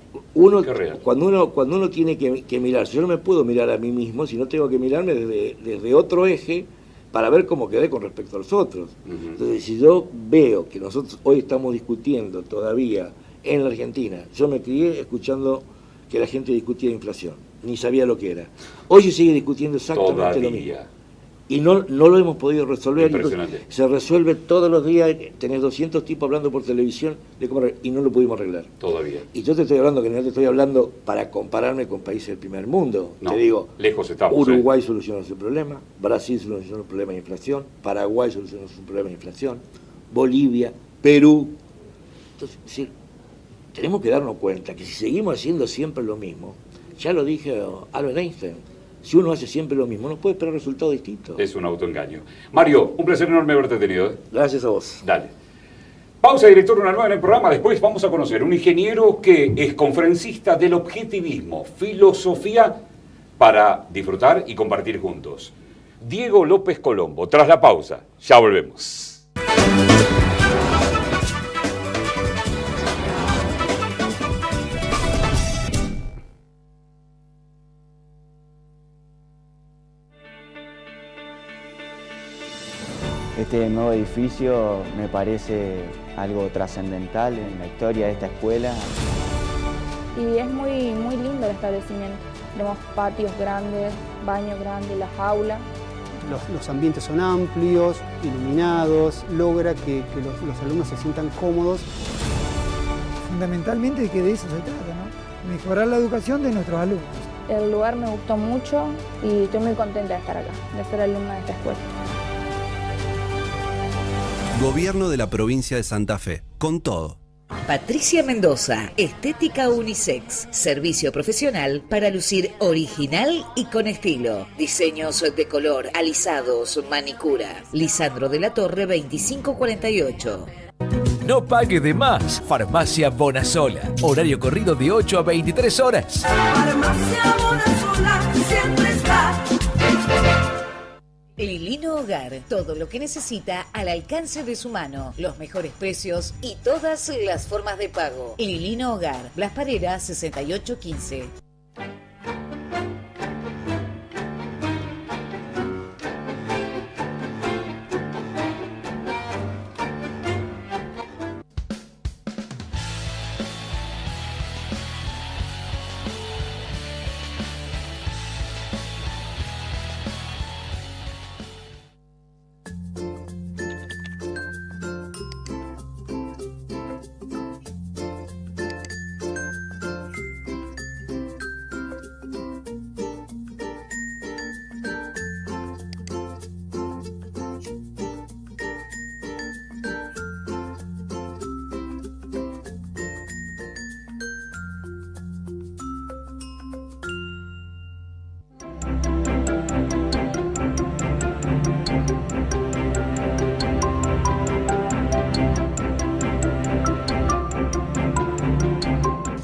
Cuando uno tiene que mirarse, yo no me puedo mirar a mí mismo, sino tengo que mirarme desde otro eje para ver cómo quedé con respecto a los otros. Entonces, si yo veo que nosotros hoy estamos discutiendo todavía en la Argentina, yo me crié escuchando que la gente discutía inflación, ni sabía lo que era. Hoy se sigue discutiendo exactamente lo mismo. Y no lo hemos podido resolver. Impresionante. Se resuelve todos los días, tenés 200 tipos hablando por televisión y no lo pudimos arreglar. Todavía. Y yo te estoy hablando, que no te estoy hablando para compararme con países del primer mundo. No, te digo, lejos estamos. Uruguay solucionó su problema, Brasil solucionó el problema de inflación, Paraguay solucionó su problema de inflación, Bolivia, Perú. Entonces, sí, tenemos que darnos cuenta que si seguimos haciendo siempre lo mismo, ya lo dije Albert Einstein, si uno hace siempre lo mismo, no puede esperar resultados distintos. Es un autoengaño. Mario, un placer enorme haberte tenido. Gracias a vos. Dale. Pausa, director, una nueva en el programa. Después vamos a conocer un ingeniero que es conferencista del objetivismo, filosofía para disfrutar y compartir juntos. Diego López Colombo. Tras la pausa, ya volvemos. Este nuevo edificio me parece algo trascendental en la historia de esta escuela. Y es muy lindo el establecimiento. Tenemos patios grandes, baños grandes, las aulas. Los ambientes son amplios, iluminados, logra que los alumnos se sientan cómodos. Fundamentalmente que de eso se trata, ¿no? Mejorar la educación de nuestros alumnos. El lugar me gustó mucho y estoy muy contenta de estar acá, de ser alumna de esta escuela. Gobierno de la provincia de Santa Fe. Con todo. Patricia Mendoza, estética unisex, servicio profesional para lucir original y con estilo. Diseños de color, alisados, manicura. Lisandro de la Torre 2548. No pague de más. Farmacia Bonasola. Horario corrido de 8 a 23 horas. Farmacia Bonasola siempre está. Lilino Hogar, todo lo que necesita al alcance de su mano, los mejores precios y todas las formas de pago. Lilino Hogar, Blas Parera 6815.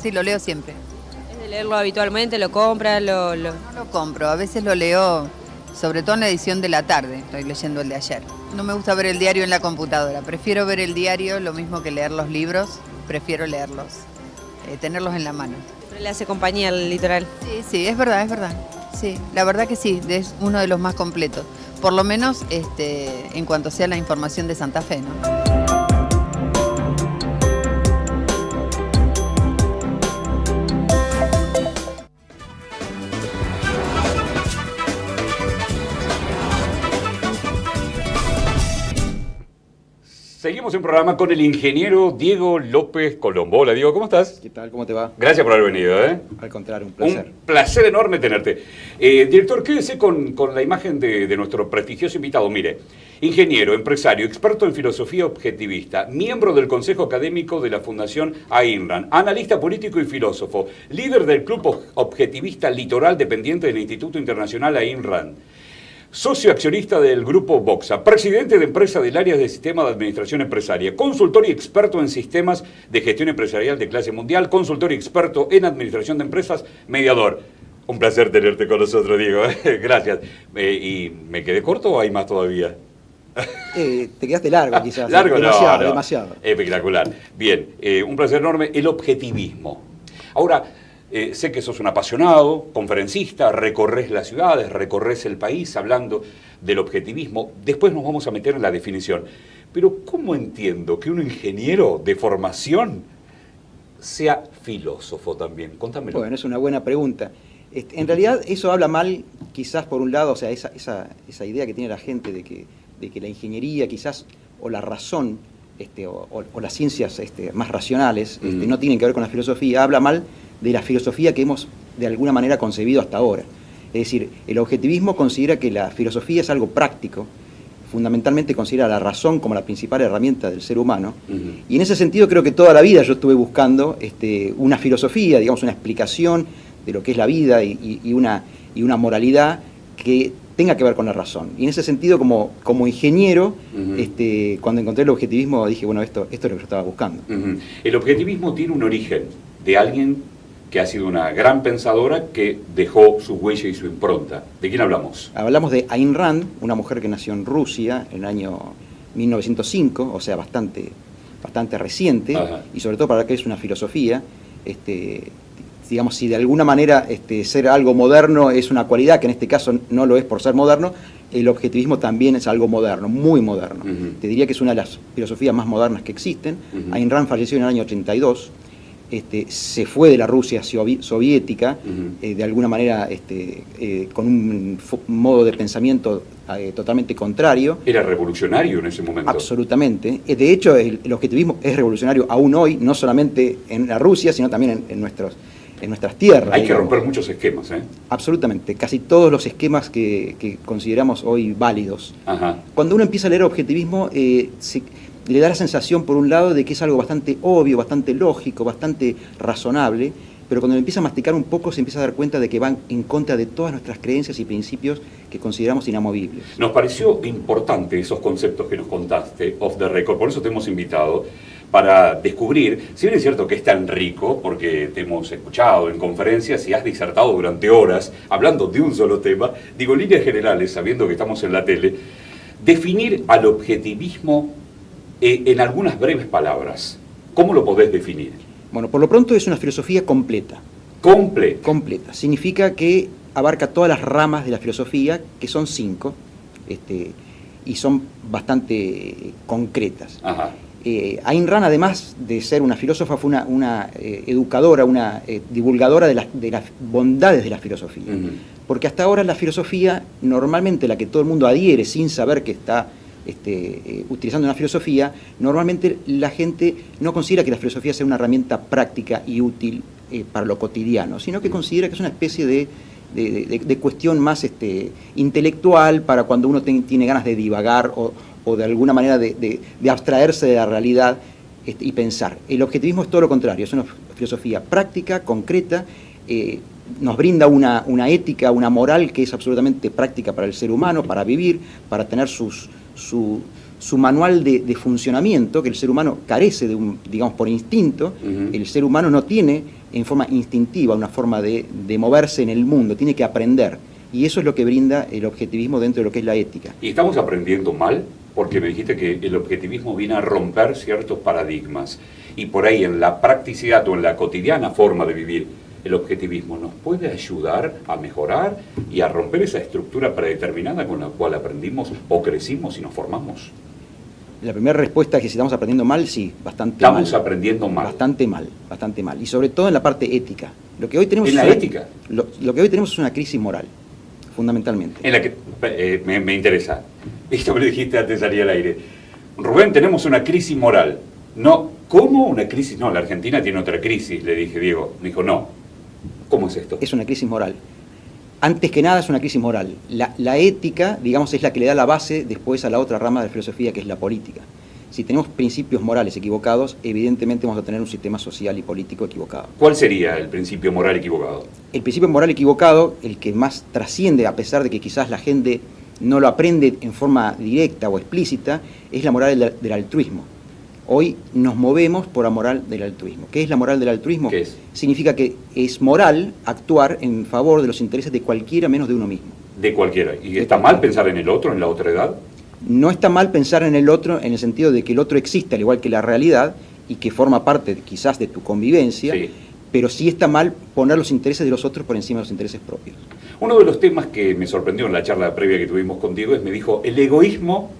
Sí, lo leo siempre. ¿Es de leerlo habitualmente? ¿Lo compra? No lo compro, a veces lo leo, sobre todo en la edición de la tarde, estoy leyendo el de ayer. No me gusta ver el diario en la computadora, prefiero ver el diario, lo mismo que leer los libros, prefiero leerlos, tenerlos en la mano. ¿Siempre le hace compañía al Litoral? Sí, es verdad. Sí, la verdad que sí, es uno de los más completos. Por lo menos en cuanto sea la información de Santa Fe, ¿no? Seguimos en programa con el ingeniero Diego López Colombo. Hola, Diego, ¿cómo estás? ¿Qué tal? ¿Cómo te va? Gracias por haber venido. Al contrario, un placer. Un placer enorme tenerte. Director, quédese con la imagen de nuestro prestigioso invitado. Mire, ingeniero, empresario, experto en filosofía objetivista, miembro del Consejo Académico de la Fundación Ayn Rand, analista político y filósofo, líder del Club Objetivista Litoral dependiente del Instituto Internacional Ayn Rand. Socio accionista del Grupo Boxa, presidente de empresa del área de Sistema de Administración Empresaria, consultor y experto en sistemas de gestión empresarial de clase mundial, consultor y experto en administración de empresas, mediador. Un placer tenerte con nosotros, Diego. Gracias. ¿Y me quedé corto o hay más todavía? Te quedaste largo, quizás. Largo, demasiado, no. Demasiado. Espectacular. Bien, un placer enorme. El objetivismo. Ahora, sé que sos un apasionado, conferencista, recorres las ciudades, recorres el país hablando del objetivismo. Después nos vamos a meter en la definición. Pero ¿cómo entiendo que un ingeniero de formación sea filósofo también? Contámelo. Bueno, es una buena pregunta. En realidad eso habla mal, quizás por un lado, o sea, esa idea que tiene la gente de que la ingeniería quizás, o la razón, o las ciencias más racionales, no tienen que ver con la filosofía, habla mal de la filosofía que hemos de alguna manera concebido hasta ahora. Es decir, el objetivismo considera que la filosofía es algo práctico, fundamentalmente considera la razón como la principal herramienta del ser humano, y en ese sentido creo que toda la vida yo estuve buscando una filosofía, digamos, una explicación de lo que es la vida y una moralidad que tenga que ver con la razón. Y en ese sentido, como ingeniero, cuando encontré el objetivismo dije, bueno, esto es lo que yo estaba buscando. El objetivismo tiene un origen de alguien que ha sido una gran pensadora que dejó su huella y su impronta. ¿De quién hablamos? Hablamos de Ayn Rand, una mujer que nació en Rusia en el año 1905, o sea, bastante reciente. Ajá. Y sobre todo para que es una filosofía, digamos, si de alguna manera ser algo moderno es una cualidad, que en este caso no lo es por ser moderno, el objetivismo también es algo moderno, muy moderno. Te diría que es una de las filosofías más modernas que existen. Ayn Rand falleció en el año 82, se fue de la Rusia soviética, de alguna manera con un modo de pensamiento totalmente contrario. ¿Era revolucionario en ese momento? Absolutamente. De hecho, el objetivismo es revolucionario aún hoy, no solamente en la Rusia, sino también en nuestras tierras. Hay que romper muchos esquemas, ¿eh? Absolutamente, casi todos los esquemas que consideramos hoy válidos. Ajá. Cuando uno empieza a leer objetivismo, le da la sensación, por un lado, de que es algo bastante obvio, bastante lógico, bastante razonable, pero cuando empieza a masticar un poco se empieza a dar cuenta de que van en contra de todas nuestras creencias y principios que consideramos inamovibles. Nos pareció importante esos conceptos que nos contaste, off the record, por eso te hemos invitado, para descubrir, si bien es cierto que es tan rico, porque te hemos escuchado en conferencias y has disertado durante horas hablando de un solo tema, digo, en líneas generales, sabiendo que estamos en la tele, definir al objetivismo en algunas breves palabras. ¿Cómo lo podés definir? Bueno, por lo pronto es una filosofía completa. ¿Completa? Completa. Significa que abarca todas las ramas de la filosofía, que son 5, y son bastante concretas. Ajá. Ayn Rand, además de ser una filósofa, fue una educadora, una divulgadora de las bondades de la filosofía. Porque hasta ahora la filosofía, normalmente la que todo el mundo adhiere sin saber que está utilizando una filosofía, normalmente la gente no considera que la filosofía sea una herramienta práctica y útil para lo cotidiano, sino que considera que es una especie de cuestión más intelectual para cuando uno tiene ganas de divagar o de alguna manera de abstraerse de la realidad y pensar. El objetivismo es todo lo contrario, es una filosofía práctica, concreta, nos brinda una ética, una moral que es absolutamente práctica para el ser humano, para vivir, para tener su manual de funcionamiento, que el ser humano carece de digamos, por instinto. El ser humano no tiene en forma instintiva una forma de moverse en el mundo, tiene que aprender. Y eso es lo que brinda el objetivismo dentro de lo que es la ética. ¿Y estamos aprendiendo mal? Porque me dijiste que el objetivismo viene a romper ciertos paradigmas. Y por ahí en la practicidad o en la cotidiana forma de vivir, el objetivismo nos puede ayudar a mejorar y a romper esa estructura predeterminada con la cual aprendimos o crecimos y nos formamos. La primera respuesta es que si estamos aprendiendo mal, sí, bastante mal. Estamos aprendiendo mal. Bastante mal, bastante mal. Y sobre todo en la parte ética. Lo que hoy tenemos ¿En la ética? Lo que hoy tenemos es una crisis moral, fundamentalmente. En la que me interesa. Esto me lo dijiste antes de salir al aire. Rubén, tenemos una crisis moral. No, ¿cómo una crisis? No, la Argentina tiene otra crisis, le dije, Diego. Me dijo, no. ¿Cómo es esto? Es una crisis moral. Antes que nada es una crisis moral. La ética, digamos, es la que le da la base después a la otra rama de la filosofía, que es la política. Si tenemos principios morales equivocados, evidentemente vamos a tener un sistema social y político equivocado. ¿Cuál sería el principio moral equivocado? El principio moral equivocado, el que más trasciende, a pesar de que quizás la gente no lo aprende en forma directa o explícita, es la moral del altruismo. Hoy nos movemos por la moral del altruismo. ¿Qué es la moral del altruismo? ¿Qué es? Significa que es moral actuar en favor de los intereses de cualquiera menos de uno mismo. De cualquiera. ¿Y está mal pensar en el otro, en la otra edad? No está mal pensar en el otro en el sentido de que el otro existe al igual que la realidad y que forma parte quizás de tu convivencia, sí. Pero sí está mal poner los intereses de los otros por encima de los intereses propios. Uno de los temas que me sorprendió en la charla previa que tuvimos contigo es, me dijo, el egoísmo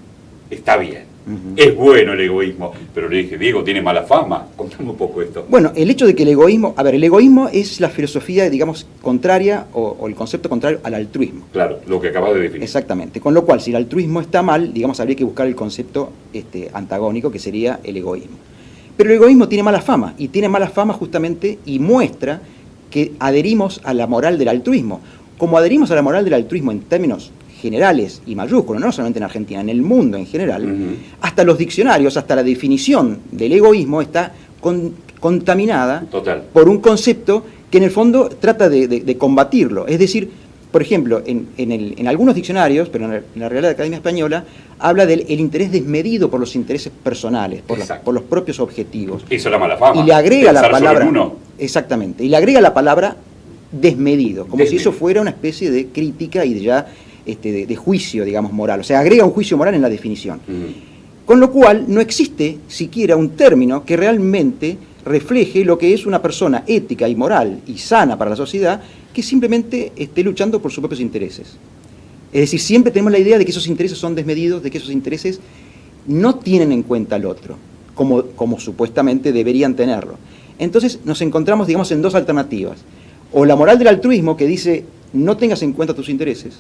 está bien. Es bueno el egoísmo, pero le dije, Diego, tiene mala fama. Contame un poco esto. Bueno, el hecho de que el egoísmo, el egoísmo es la filosofía, digamos, contraria o el concepto contrario al altruismo. Claro, lo que acabas de definir. Exactamente, con lo cual, si el altruismo está mal, digamos, habría que buscar el concepto antagónico, que sería el egoísmo. Pero el egoísmo tiene mala fama, y tiene mala fama justamente y muestra que adherimos a la moral del altruismo. Como adherimos a la moral del altruismo en términos generales y mayúsculos, no solamente en Argentina, en el mundo en general, hasta los diccionarios, hasta la definición del egoísmo está contaminada por un concepto que en el fondo trata de combatirlo. Es decir, por ejemplo, en algunos diccionarios, pero en la Real Academia Española, habla del interés desmedido por los intereses personales, por los propios objetivos. Eso es la mala fama. Y le agrega la palabra... Exactamente. Y le agrega la palabra desmedido, como si eso fuera una especie de crítica y de juicio, digamos, moral. O sea, agrega un juicio moral en la definición. Con lo cual, no existe siquiera un término que realmente refleje lo que es una persona ética y moral y sana para la sociedad que simplemente esté luchando por sus propios intereses. Es decir, siempre tenemos la idea de que esos intereses son desmedidos, de que esos intereses no tienen en cuenta al otro, como supuestamente deberían tenerlo. Entonces nos encontramos, digamos, en dos alternativas. O la moral del altruismo, que dice, no tengas en cuenta tus intereses,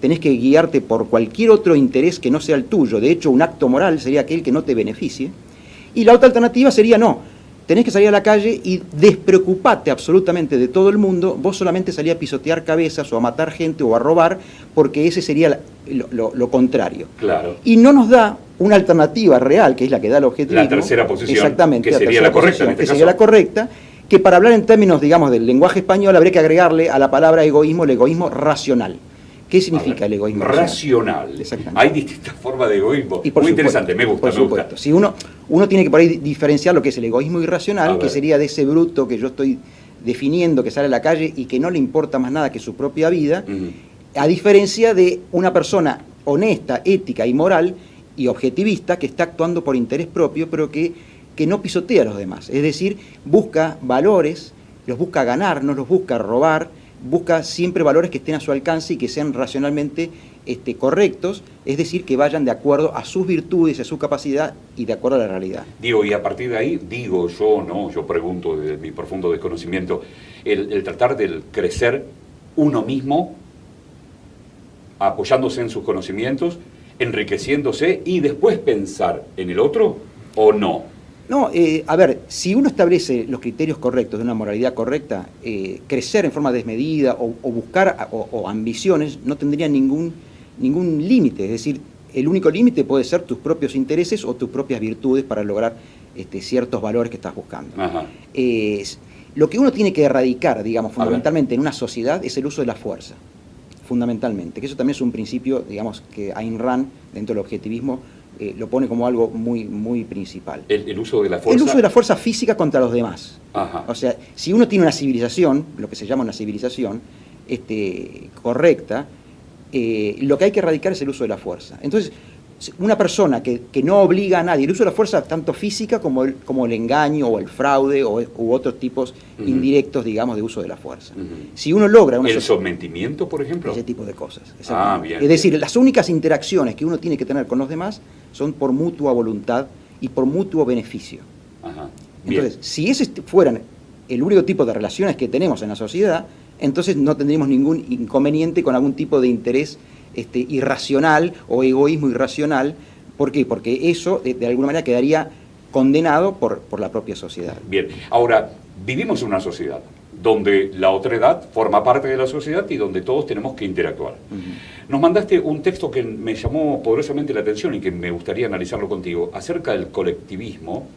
tenés que guiarte por cualquier otro interés que no sea el tuyo. De hecho, un acto moral sería aquel que no te beneficie. Y la otra alternativa sería, no, tenés que salir a la calle y despreocupate absolutamente de todo el mundo, vos solamente salís a pisotear cabezas o a matar gente o a robar, porque ese sería lo contrario. Claro. Y no nos da una alternativa real, que es la que da el objetivismo. La tercera posición, exactamente, que sería la correcta en este que caso. sería la correcta, que para hablar en términos, digamos, del lenguaje español, habría que agregarle a la palabra egoísmo el egoísmo racional. ¿Qué significa el egoísmo racional? Exactamente. Hay distintas formas de egoísmo. Y por Muy supuesto, interesante, me gusta, por supuesto. Si uno tiene que por ahí diferenciar lo que es el egoísmo irracional, que sería de ese bruto que yo estoy definiendo, que sale a la calle y que no le importa más nada que su propia vida, a diferencia de una persona honesta, ética y moral y objetivista que está actuando por interés propio, pero que no pisotea a los demás. Es decir, busca valores, los busca ganar, no los busca robar, busca siempre valores que estén a su alcance y que sean racionalmente correctos, es decir, que vayan de acuerdo a sus virtudes, a su capacidad y de acuerdo a la realidad. Digo, y a partir de ahí, yo pregunto desde mi profundo desconocimiento, el tratar de crecer uno mismo, apoyándose en sus conocimientos, enriqueciéndose y después pensar en el otro, ¿o no? No, a ver, si uno establece los criterios correctos de una moralidad correcta, crecer en forma desmedida o buscar o ambiciones no tendría ningún límite. Es decir, el único límite puede ser tus propios intereses o tus propias virtudes para lograr ciertos valores que estás buscando. Lo que uno tiene que erradicar, digamos, fundamentalmente en una sociedad es el uso de la fuerza, fundamentalmente. Que eso también es un principio, digamos, que Ayn Rand, dentro del objetivismo, lo pone como algo muy, muy principal. ¿El uso de la fuerza? El uso de la fuerza física contra los demás. Ajá. O sea, si uno tiene una civilización, lo que se llama una civilización correcta, lo que hay que erradicar es el uso de la fuerza. Entonces, una persona que no obliga a nadie, el uso de la fuerza tanto física como el engaño o el fraude u otros tipos indirectos, digamos, de uso de la fuerza. Si uno logra... ¿El sometimiento, por ejemplo? Ese tipo de cosas. Bien. Es decir, las únicas interacciones que uno tiene que tener con los demás son por mutua voluntad y por mutuo beneficio. Entonces, si ese fuera el único tipo de relaciones que tenemos en la sociedad, entonces no tendríamos ningún inconveniente con algún tipo de interés irracional o egoísmo irracional. ¿Por qué? Porque eso de alguna manera quedaría condenado por la propia sociedad. Bien, ahora, vivimos en una sociedad donde la otredad forma parte de la sociedad y donde todos tenemos que interactuar. Nos mandaste un texto que me llamó poderosamente la atención y que me gustaría analizarlo contigo, acerca del colectivismo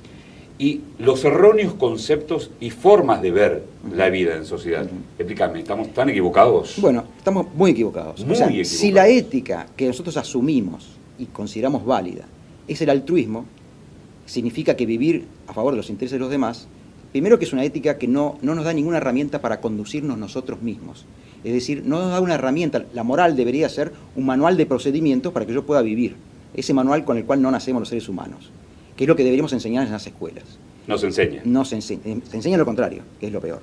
y los erróneos conceptos y formas de ver la vida en sociedad. Explícame, ¿estamos tan equivocados? Bueno, estamos muy equivocados. Muy equivocados. Si la ética que nosotros asumimos y consideramos válida es el altruismo, significa que vivir a favor de los intereses de los demás, primero que es una ética que no nos da ninguna herramienta para conducirnos nosotros mismos. Es decir, no nos da una herramienta. La moral debería ser un manual de procedimientos para que yo pueda vivir. Ese manual con el cual no nacemos los seres humanos, que es lo que deberíamos enseñar en las escuelas. Nos enseña. No se enseña. Se enseña lo contrario, que es lo peor.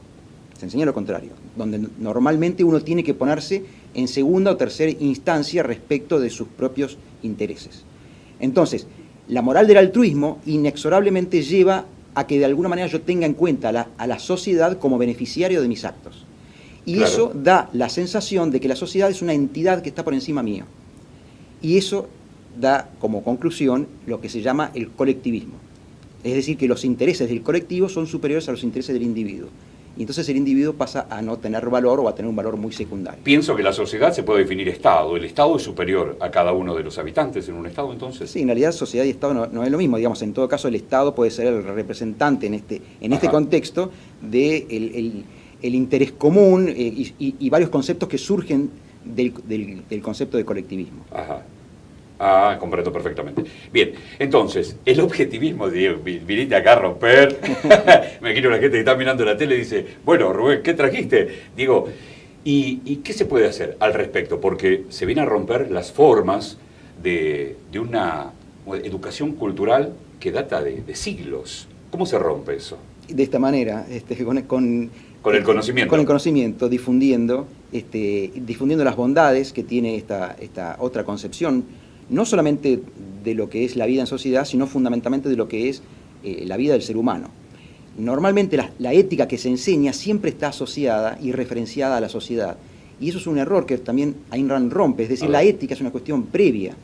Se enseña lo contrario, donde normalmente uno tiene que ponerse en segunda o tercera instancia respecto de sus propios intereses. Entonces, la moral del altruismo inexorablemente lleva a que de alguna manera yo tenga en cuenta a la sociedad como beneficiario de mis actos. Y eso da la sensación de que la sociedad es una entidad que está por encima mío. Y eso da como conclusión lo que se llama el colectivismo. Es decir, que los intereses del colectivo son superiores a los intereses del individuo. Y entonces el individuo pasa a no tener valor o a tener un valor muy secundario. Pienso que la sociedad se puede definir Estado. ¿El Estado es superior a cada uno de los habitantes en un Estado, entonces? Sí, en realidad sociedad y Estado no es lo mismo. Digamos, en todo caso el Estado puede ser el representante en este contexto del interés común y varios conceptos que surgen del concepto de colectivismo. Comprendo perfectamente. Bien, entonces, el objetivismo, viniste acá a romper, me imagino la gente que está mirando la tele y dice, bueno, Rubén, ¿qué trajiste? Digo, ¿y qué se puede hacer al respecto? Porque se vienen a romper las formas de una educación cultural que data de siglos. ¿Cómo se rompe eso? De esta manera, con el conocimiento. Con el conocimiento, difundiendo las bondades que tiene esta otra concepción, no solamente de lo que es la vida en sociedad, sino fundamentalmente de lo que es la vida del ser humano. Normalmente la ética que se enseña siempre está asociada y referenciada a la sociedad. Y eso es un error que también Ayn Rand rompe. Es decir, la ética es una cuestión previa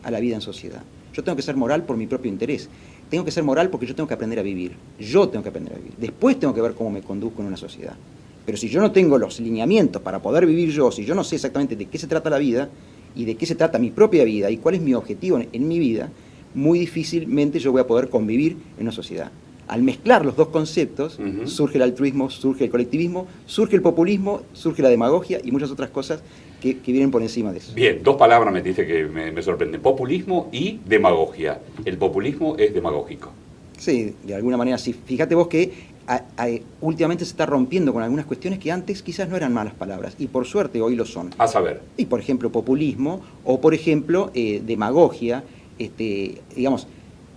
a la vida en sociedad. Yo tengo que ser moral por mi propio interés. tengo que ser moral porque yo tengo que aprender a vivir. Yo tengo que aprender a vivir. Después tengo que ver cómo me conduzco en una sociedad. Pero si yo no tengo los lineamientos para poder vivir yo, si yo no sé exactamente de qué se trata la vida y de qué se trata mi propia vida y cuál es mi objetivo en mi vida, muy difícilmente yo voy a poder convivir en una sociedad. Al mezclar los dos conceptos, surge el altruismo, surge el colectivismo, surge el populismo, surge la demagogia y muchas otras cosas que vienen por encima de eso. Bien, dos palabras me dice que me sorprenden: populismo y demagogia. El populismo es demagógico. Sí, de alguna manera sí. Fíjate vos que últimamente se está rompiendo con algunas cuestiones que antes quizás no eran malas palabras, y por suerte hoy lo son. A saber. Y por ejemplo, populismo, o por ejemplo, demagogia, digamos,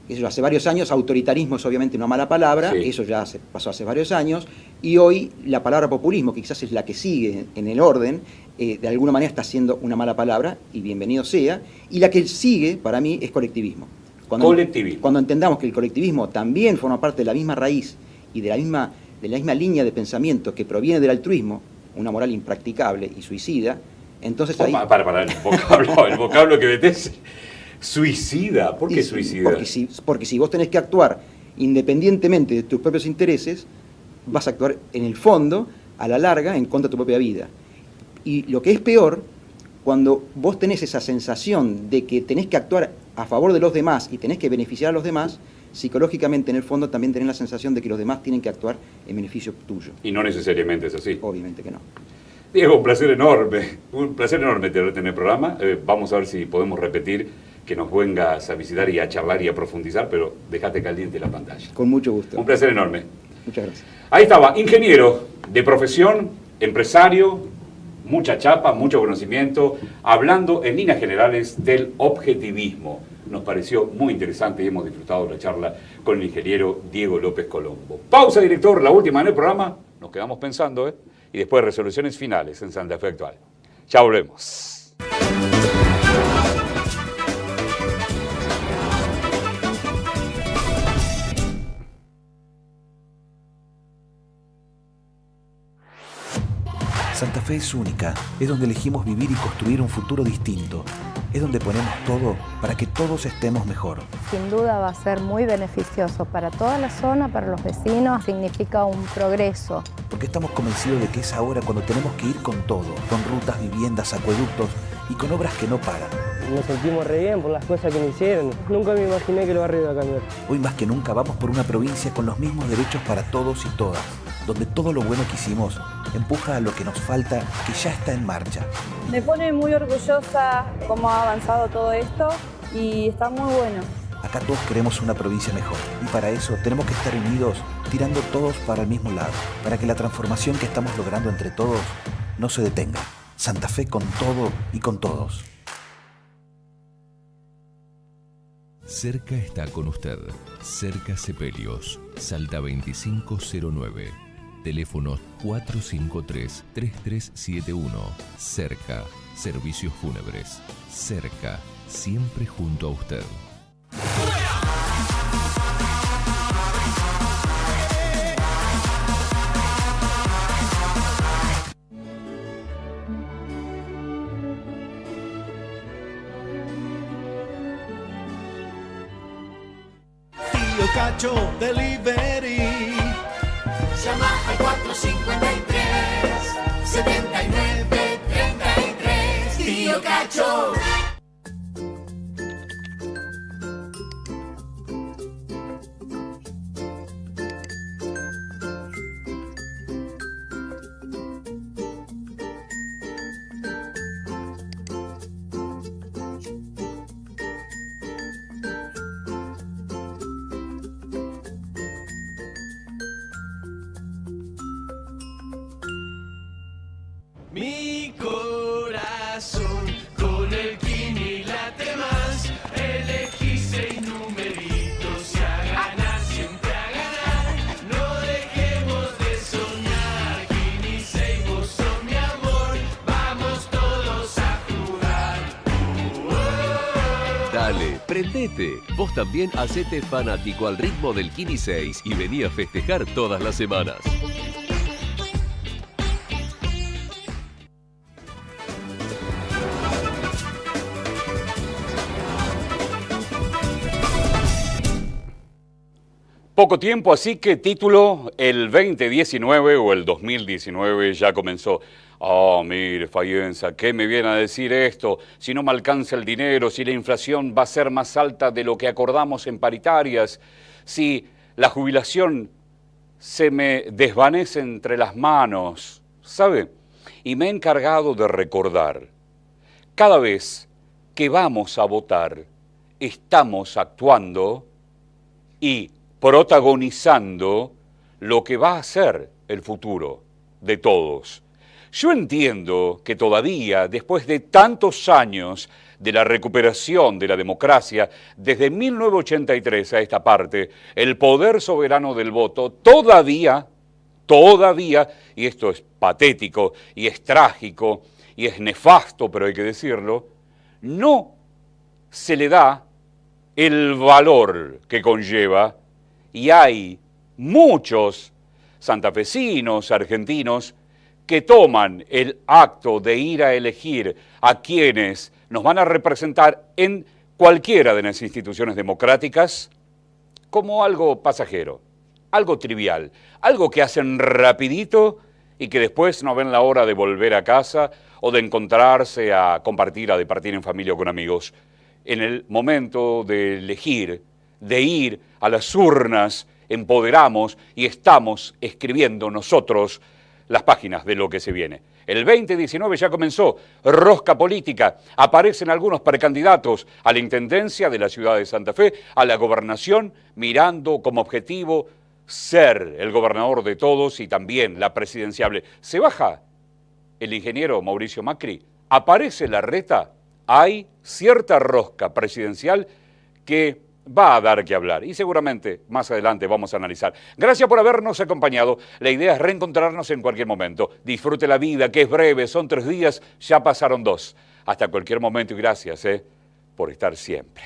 eso hace varios años. Autoritarismo es obviamente una mala palabra, sí. Eso ya pasó hace varios años, y hoy la palabra populismo, que quizás es la que sigue en el orden, de alguna manera está siendo una mala palabra, y bienvenido sea, y la que sigue para mí es colectivismo. Cuando entendamos que el colectivismo también forma parte de la misma raíz y de la misma línea de pensamiento que proviene del altruismo, una moral impracticable y suicida, entonces ahí... Para, el vocablo que metés... Suicida, ¿por qué suicida? Porque si vos tenés que actuar independientemente de tus propios intereses, vas a actuar en el fondo, a la larga, en contra de tu propia vida. Y lo que es peor, cuando vos tenés esa sensación de que tenés que actuar a favor de los demás y tenés que beneficiar a los demás, psicológicamente en el fondo también tenés la sensación de que los demás tienen que actuar en beneficio tuyo. Y no necesariamente es así. Obviamente que no. Diego, un placer enorme tenerte en el programa. Vamos a ver si podemos repetir que nos vengas a visitar y a charlar y a profundizar, pero dejate caliente la pantalla. Con mucho gusto. Un placer enorme. Muchas gracias. Ahí estaba, ingeniero de profesión, empresario, mucha chapa, mucho conocimiento, hablando en líneas generales del objetivismo. Nos pareció muy interesante y hemos disfrutado la charla con el ingeniero Diego López Colombo. Pausa, director, la última en el programa. Nos quedamos pensando, y después resoluciones finales en Santa Fe Actual. Ya volvemos. Santa Fe es única, es donde elegimos vivir y construir un futuro distinto. Es donde ponemos todo para que todos estemos mejor. Sin duda va a ser muy beneficioso para toda la zona, para los vecinos, significa un progreso. Porque estamos convencidos de que es ahora cuando tenemos que ir con todo, con rutas, viviendas, acueductos y con obras que no pagan. Nos sentimos re bien por las cosas que nos hicieron. Nunca me imaginé que el barrio iba a cambiar. Hoy más que nunca vamos por una provincia con los mismos derechos para todos y todas, donde todo lo bueno que hicimos empuja a lo que nos falta, que ya está en marcha. Me pone muy orgullosa cómo ha avanzado todo esto y está muy bueno. Acá todos queremos una provincia mejor y para eso tenemos que estar unidos, tirando todos para el mismo lado, para que la transformación que estamos logrando entre todos no se detenga. Santa Fe con todo y con todos. Cerca está con usted. Cerca Sepelios, Salta 2509. Teléfono 453-3371. Cerca, servicios fúnebres. Cerca, siempre junto a usted. Tío Cacho Delivery. Llama al 453-7933. Tío Cacho. Mi corazón con el Kini late más. Elegí 6 numeritos y a ganar, siempre a ganar. No dejemos de soñar. Kini 6, vos sos mi amor. Vamos todos a jugar. Dale, prendete. Vos también hacete fanático al ritmo del Kini 6 y vení a festejar todas las semanas. Poco tiempo, así que título, el 2019 o el 2019 ya comenzó. Oh, mire, Fayenza, ¿qué me viene a decir esto? Si no me alcanza el dinero, si la inflación va a ser más alta de lo que acordamos en paritarias, si la jubilación se me desvanece entre las manos, ¿sabe? Y me he encargado de recordar, cada vez que vamos a votar, estamos actuando y protagonizando lo que va a ser el futuro de todos. Yo entiendo que todavía, después de tantos años de la recuperación de la democracia, desde 1983 a esta parte, el poder soberano del voto todavía, y esto es patético, y es trágico, y es nefasto, pero hay que decirlo, no se le da el valor que conlleva, y hay muchos santafesinos, argentinos, que toman el acto de ir a elegir a quienes nos van a representar en cualquiera de las instituciones democráticas como algo pasajero, algo trivial, algo que hacen rapidito y que después no ven la hora de volver a casa o de encontrarse a compartir, a departir en familia o con amigos. En el momento de elegir, de ir a las urnas, empoderamos y estamos escribiendo nosotros las páginas de lo que se viene. El 2019 ya comenzó, rosca política, aparecen algunos precandidatos a la Intendencia de la ciudad de Santa Fe, a la gobernación, mirando como objetivo ser el gobernador de todos y también la presidenciable. Se baja el ingeniero Mauricio Macri, aparece Larreta, hay cierta rosca presidencial que va a dar que hablar y seguramente más adelante vamos a analizar. Gracias por habernos acompañado. La idea es reencontrarnos en cualquier momento. Disfrute la vida, que es breve, son 3 días, ya pasaron 2. Hasta cualquier momento y gracias por estar siempre.